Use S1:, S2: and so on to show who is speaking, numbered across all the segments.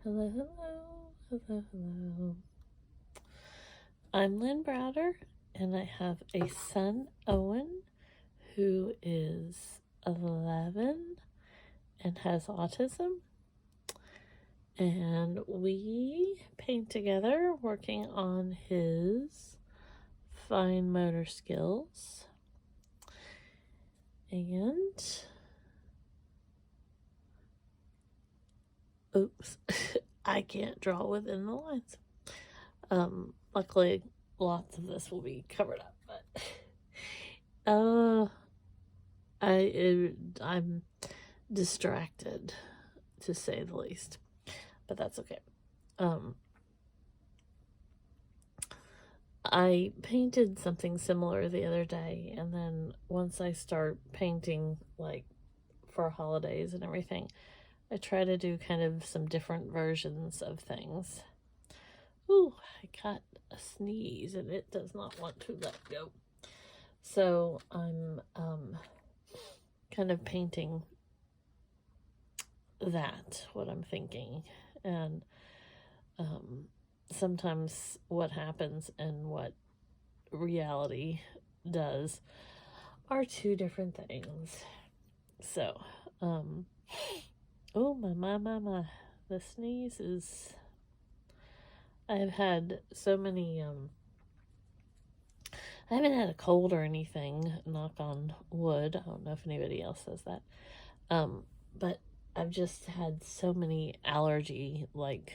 S1: Hello, hello, hello, hello. I'm Lynn Browder, and I have a son, Owen, who is 11 and has autism. And we paint together, working on his fine motor skills. And, oops, I can't draw within the lines. Luckily, lots of this will be covered up, but I'm distracted, to say the least, but that's okay. I painted something similar the other day, and then once I start painting, like for holidays and everything, I try to do kind of some different versions of things. Ooh, I got a sneeze and it does not want to let go. So I'm kind of painting that, what I'm thinking. And sometimes what happens and what reality does are two different things. So, oh my. The sneeze is. I've had so many, I haven't had a cold or anything, knock on wood. I don't know if anybody else says that. But I've just had so many allergy, like,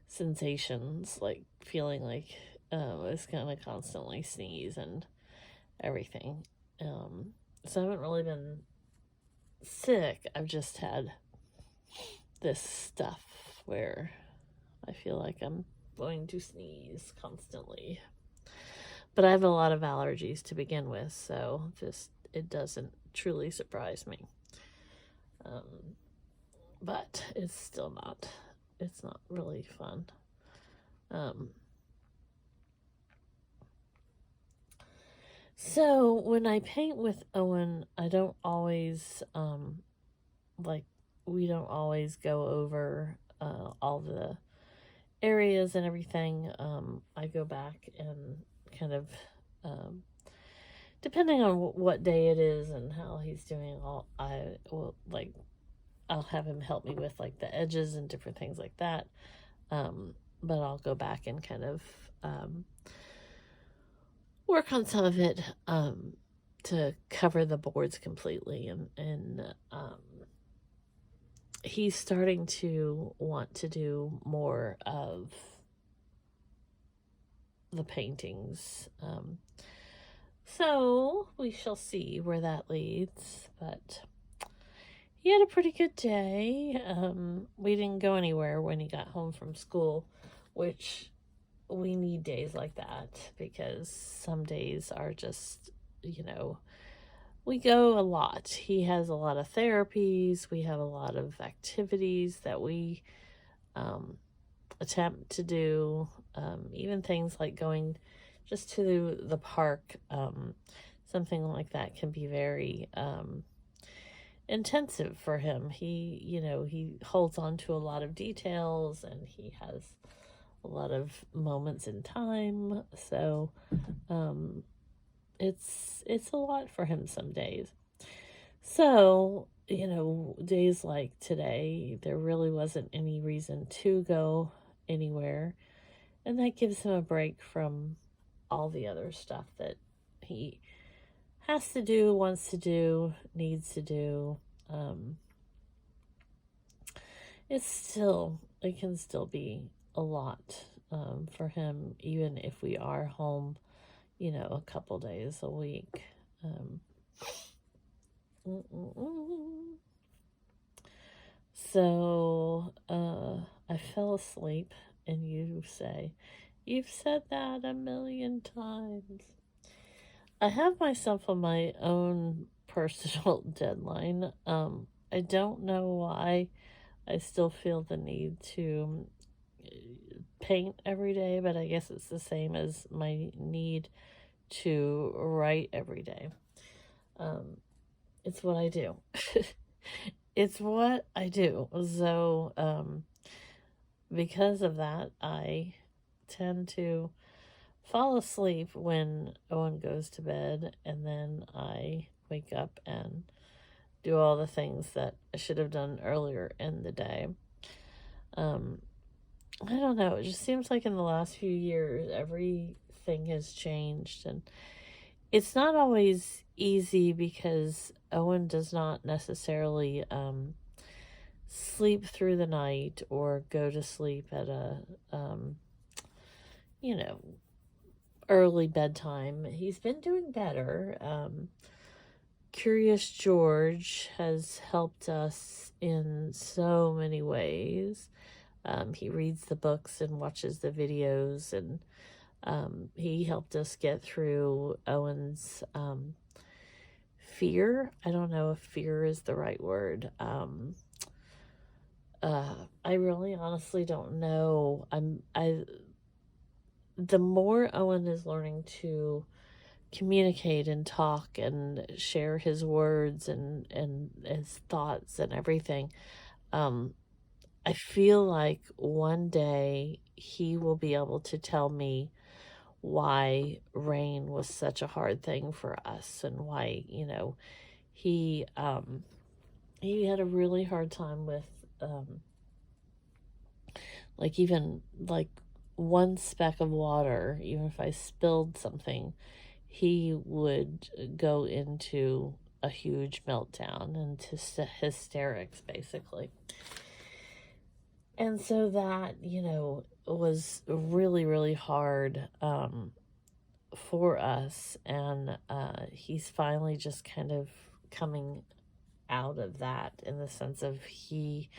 S1: sensations, like feeling like I was gonna constantly sneeze and everything. So I haven't really been sick. I've just had this stuff where I feel like I'm going to sneeze constantly. But I have a lot of allergies to begin with, so just it doesn't truly surprise me. But it's not really fun. So when I paint with Owen, I don't always, we don't always go over all the areas and everything. I go back and kind of, depending on what day it is and how he's doing, I'll have him help me with like the edges and different things like that. But I'll go back and kind of work on some of it to cover the boards completely. And he's starting to want to do more of the paintings. So we shall see where that leads. But he had a pretty good day. We didn't go anywhere when he got home from school, which we need days like that because some days are just, we go a lot. He has a lot of therapies. We have a lot of activities that we attempt to do. Even things like going just to the park. Something like that can be very intensive for him. He holds on to a lot of details and he has a lot of moments in time. So it's a lot for him some days. So, days like today, there really wasn't any reason to go anywhere. And that gives him a break from all the other stuff that he has to do, wants to do, needs to do. It can still be a lot for him, even if we are home, a couple days a week. So I fell asleep, and you say, "You've said that a million times." I have myself on my own personal deadline. I don't know why I still feel the need to paint every day, but I guess it's the same as my need to write every day. It's what I do. It's what I do. So because of that, I tend to fall asleep when Owen goes to bed, and then I wake up and do all the things that I should have done earlier in the day. Um, I don't know. It just seems like in the last few years, everything has changed. And it's not always easy because Owen does not necessarily sleep through the night or go to sleep at a, um, you know, early bedtime. He's been doing better. Curious George has helped us in so many ways. He reads the books and watches the videos, and he helped us get through Owen's fear. I don't know if fear is the right word. I really honestly don't know. The more Owen is learning to communicate and talk and share his words and his thoughts and everything, I feel like one day he will be able to tell me why rain was such a hard thing for us, and why, he had a really hard time with like, even like one speck of water. Even if I spilled something, he would go into a huge meltdown and to hysterics, basically. And so that, was really, really hard for us. And he's finally just kind of coming out of that, in the sense of he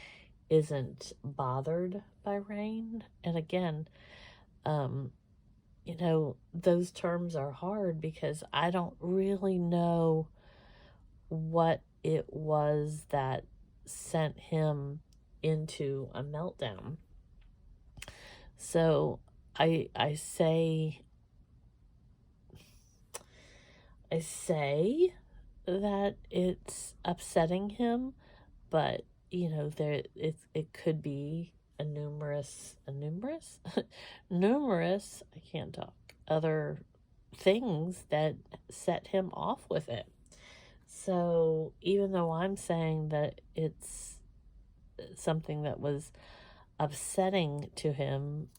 S1: isn't bothered by rain. And again, those terms are hard because I don't really know what it was that sent him into a meltdown. So I say that it's upsetting him, but it could be a numerous numerous, I can't talk, other things that set him off with it. So even though I'm saying that it's something that was upsetting to him,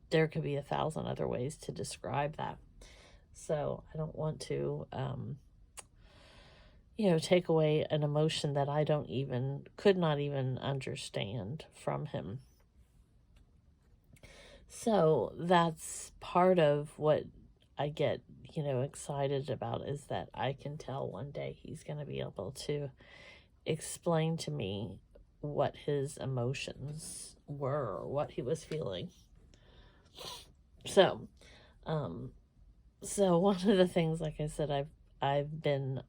S1: there could be 1,000 other ways to describe that. So I don't want to, take away an emotion that I could not even understand from him. So that's part of what I get, excited about, is that I can tell one day he's going to be able to explain to me what his emotions were, or what he was feeling. So, one of the things, like I said, I've been,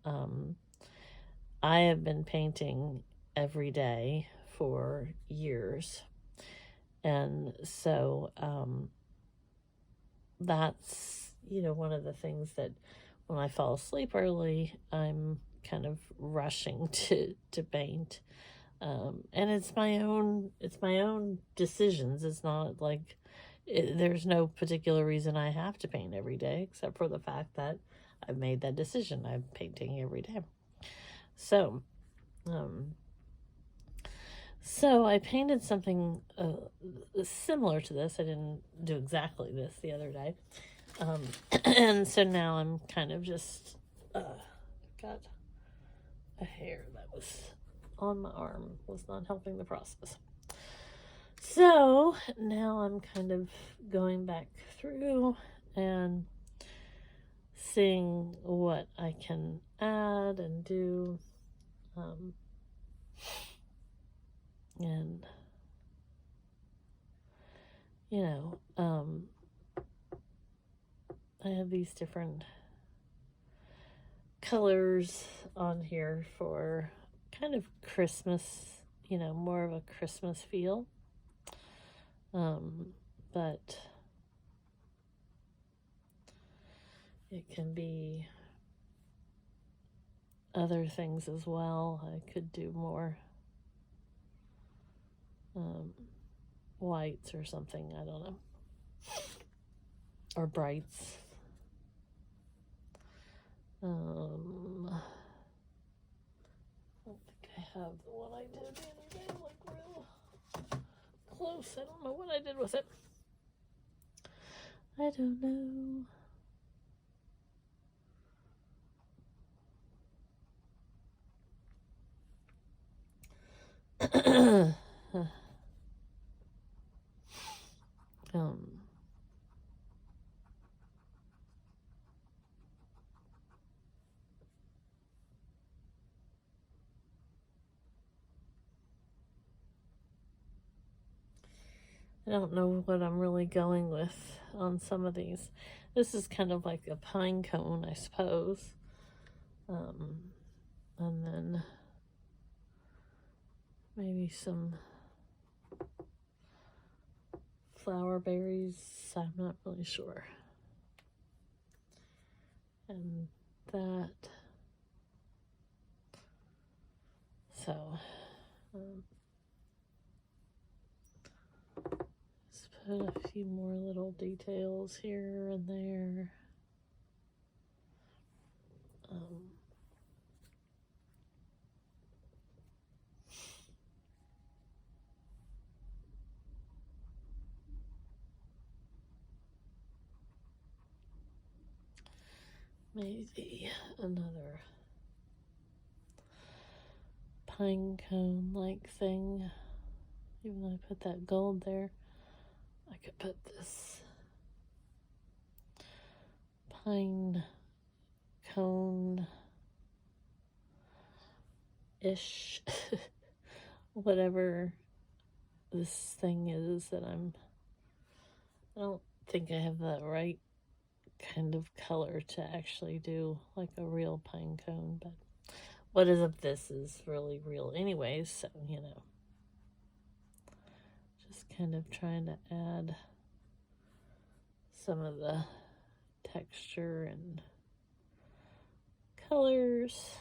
S1: I have been painting every day for years. And so, that's, one of the things that when I fall asleep early, I'm kind of rushing to paint. And it's my own decisions. It's not like there's no particular reason I have to paint every day, except for the fact that I've made that decision. I'm painting every day. So, I painted something similar to this. I didn't do exactly this the other day. And so now I'm kind of just got a hair that was on my arm, was not helping the process. So now I'm kind of going back through and seeing what I can add and do. And I have these different colors on here for kind of Christmas, more of a Christmas feel. But it can be other things as well. I could do more whites or something. I don't know. Or brights. I don't think I have the one I did the other day, like real close. I don't know what I did with it. I don't know. I don't know what I'm really going with on some of these. This is kind of like a pine cone, I suppose. And then maybe some flower berries. I'm not really sure. And that. So, let's put a few more little details here and there. Maybe another pine cone like thing. Even though I put that gold there, I could put this pine cone ish whatever this thing is that I don't think I have the right kind of color to actually do like a real pine cone, but what is of this is really real anyways, so just kind of trying to add some of the texture and colors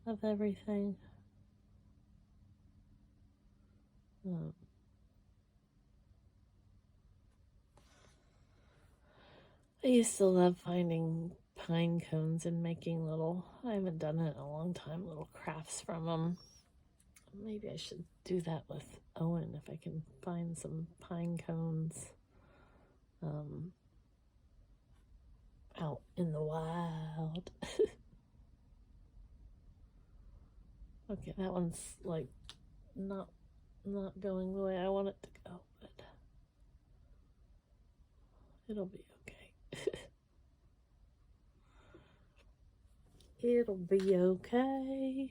S1: of everything. I used to love finding pine cones and making I haven't done it in a long time, little crafts from them. Maybe I should do that with Owen if I can find some pine cones out in the wild. Okay, that one's like not going the way I want it to go, but it'll be okay. It'll be okay.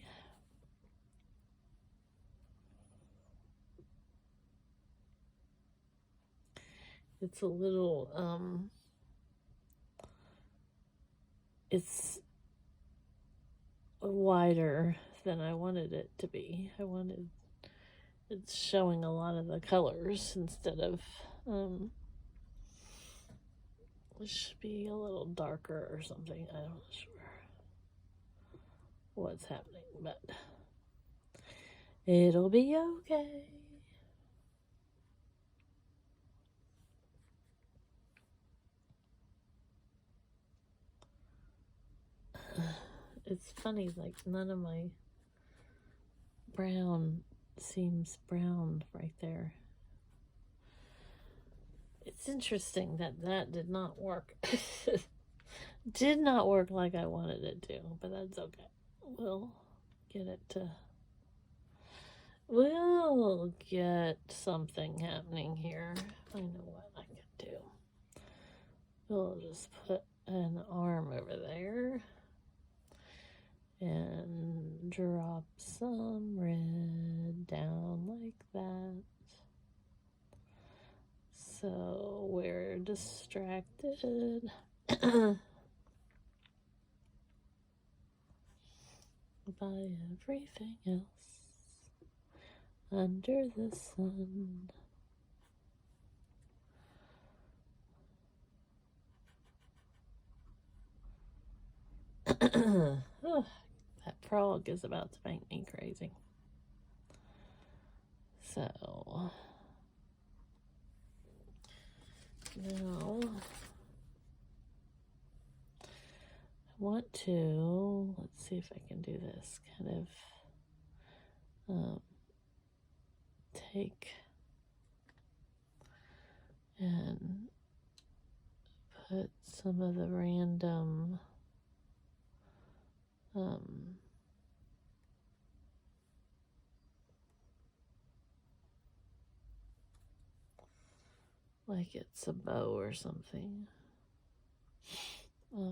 S1: It's a little, it's wider than I wanted it to be. It's showing a lot of the colors instead of, it should be a little darker or something. I'm not sure what's happening, but it'll be okay. It's funny, like none of my brown seems brown right there. It's interesting that did not work. Did not work like I wanted it to, but that's okay. We'll get something happening here. I know what I could do. We'll just put an arm over there and drop some red down like that. So we're distracted by everything else under the sun. Oh, that frog is about to make me crazy. So now I want to, let's see if I can do this, kind of take and put some of the random like it's a bow or something. There we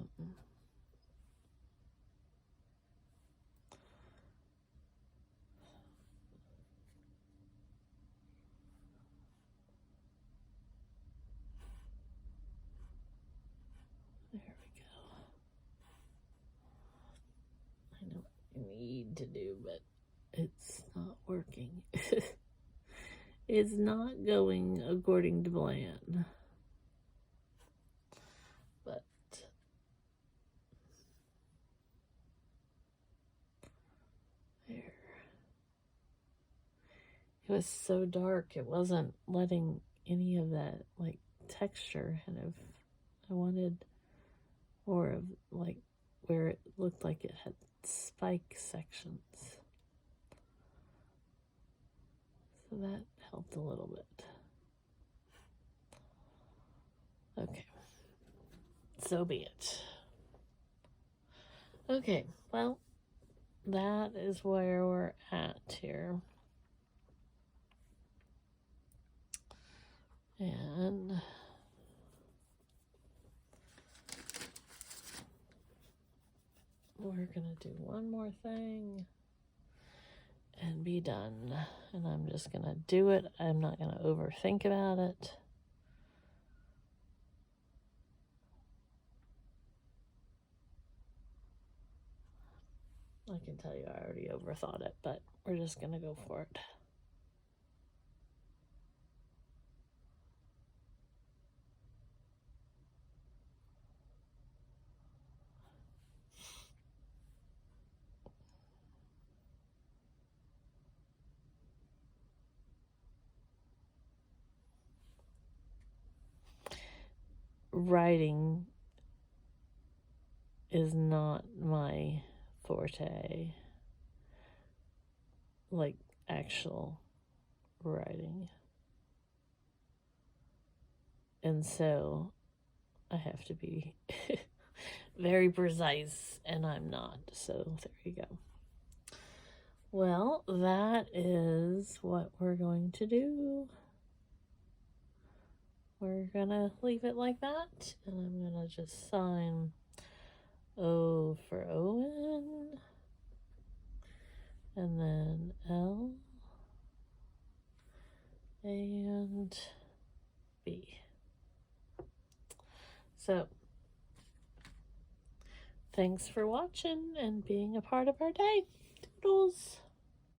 S1: go. I know what I need to do, but it's not working. It's not going according to plan. But there. It was so dark, it wasn't letting any of that, like, texture kind of. I wanted more of, like, where it looked like it had spike sections. So that helped a little bit. Okay. So be it. Okay, well, that is where we're at here. And we're gonna do one more thing and be done. And I'm just gonna do it. I'm not gonna overthink about it. I can tell you I already overthought it, but we're just gonna go for it. Writing is not my forte, like actual writing. And so I have to be very precise, and I'm not. So there you go. Well, that is what we're going to do. We're gonna leave it like that, and I'm gonna just sign O for Owen, and then L and B. So, thanks for watching and being a part of our day. Doodles!